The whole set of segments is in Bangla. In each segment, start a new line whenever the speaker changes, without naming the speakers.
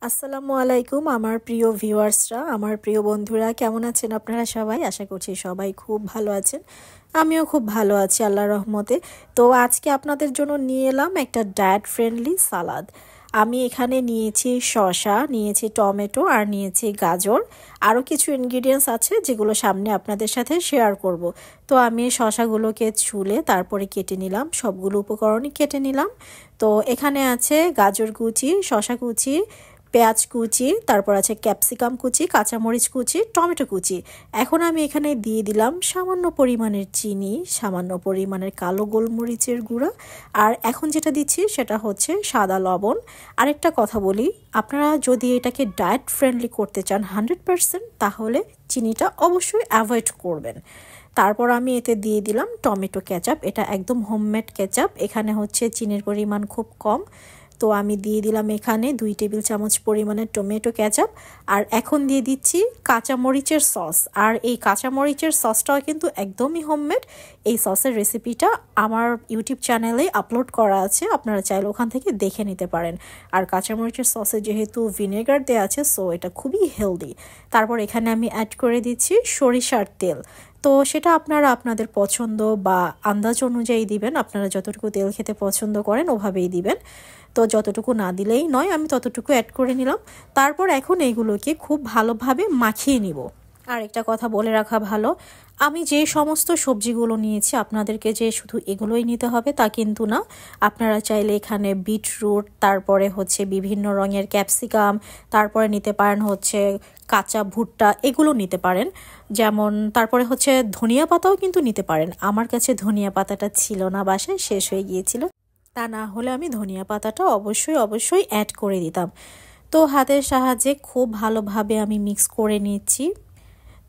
আসসালামু আলাইকুম আমার প্রিয় ভিউয়ার্সরা, আমার প্রিয় বন্ধুরা, কেমন আছেন আপনারা সবাই? আশা করছি সবাই খুব ভালো আছেন। আমিও খুব ভালো আছি আল্লাহর রহমতে। তো আজকে আপনাদের জন্য নিয়ে এলাম একটা ডায়েট ফ্রেন্ডলি সালাদ। আমি এখানে নিয়েছি শসা, নিয়েছি টমেটো আর নিয়েছি গাজর। আরও কিছু ইনগ্রিডিয়েন্টস আছে যেগুলো সামনে আপনাদের সাথে শেয়ার করব। তো আমি শসাগুলোকে ছুলে তারপরে কেটে নিলাম, সবগুলো উপকরণই কেটে নিলাম। তো এখানে আছে গাজর কুচি, শসা কুচি, পেঁয়াজ কুচি, তারপর আছে ক্যাপসিকাম কুচি, কাঁচামরিচ কুচি, টমেটো কুচি। এখন আমি এখানে দিয়ে দিলাম সামান্য পরিমাণের চিনি, সামান্য পরিমাণের কালো গোলমরিচের গুঁড়া, আর এখন যেটা দিচ্ছি সেটা হচ্ছে সাদা লবণ। আরেকটা কথা বলি, আপনারা যদি এটাকে ডায়েট ফ্রেন্ডলি করতে চান 100%, তাহলে চিনিটা অবশ্যই অ্যাভয়েড করবেন। তারপর আমি এতে দিয়ে দিলাম টমেটো কেচাপ। এটা একদম হোমমেড কেচাপ, এখানে হচ্ছে চিনির পরিমাণ খুব কম। তো আমি দিয়ে দিলাম এখানে 2 টেবিল চামচ পরিমাণের টমেটো কেচাপ। আর এখন দিয়ে দিচ্ছি কাঁচামরিচের সস। আর এই কাঁচামরিচের সসটাও কিন্তু একদমই হোমমেড। এই সসের রেসিপিটা আমার ইউটিউব চ্যানেলে আপলোড করা আছে, আপনারা চাইলে ওখান থেকে দেখে নিতে পারেন। আর কাঁচামরিচের সসে যেহেতু ভিনেগার দেওয়া আছে, সো এটা খুবই হেলদি। তারপর এখানে আমি অ্যাড করে দিচ্ছি সরিষার তেল। তো সেটা আপনারা আপনাদের পছন্দ বা আন্দাজ অনুযায়ী দিবেন, আপনারা যতটুকু তেল খেতে পছন্দ করেন ওভাবেই দিবেন। তো যতটুকু না দিলেই নয়, আমি ততটুকু অ্যাড করে নিলাম। তারপর এখন এইগুলোকে খুব ভালোভাবে মাখিয়ে নিব। আর একটা কথা বলে রাখা ভালো, আমি যে সমস্ত সবজিগুলো নিয়েছি আপনাদেরকে যে শুধু এগুলোই নিতে হবে তা কিন্তু না। আপনারা চাইলে এখানে বিটরুট, তারপরে হচ্ছে বিভিন্ন রঙের ক্যাপসিকাম, তারপরে নিতে পারেন হচ্ছে কাঁচা ভুট্টা, এগুলো নিতে পারেন। যেমন তারপরে হচ্ছে ধনিয়া পাতাও কিন্তু নিতে পারেন। আমার কাছে ধনিয়া পাতাটা ছিল না, বাসায় শেষ হয়ে গিয়েছিল। তা না হলে আমি ধনিয়া পাতাটা অবশ্যই অ্যাড করে দিতাম। তো হাতের সাহায্যে খুব ভালোভাবে আমি মিক্স করে নিচ্ছি।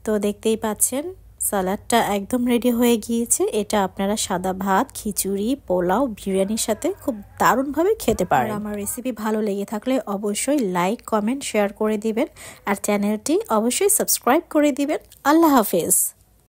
তো দেখতেই পাচ্ছেন সালাডটা একদম রেডি হয়ে গিয়েছে। এটা আপনারা সাদা ভাত, খিচুড়ি, পোলাও, বিরিয়ানির সাথে খুব দারুণভাবে খেতে পারেন। আমার রেসিপি ভালো লেগে থাকলে অবশ্যই লাইক, কমেন্ট, শেয়ার করে দিবেন। আর চ্যানেলটি অবশ্যই সাবস্ক্রাইব করে দিবেন। আল্লাহ হাফেজ।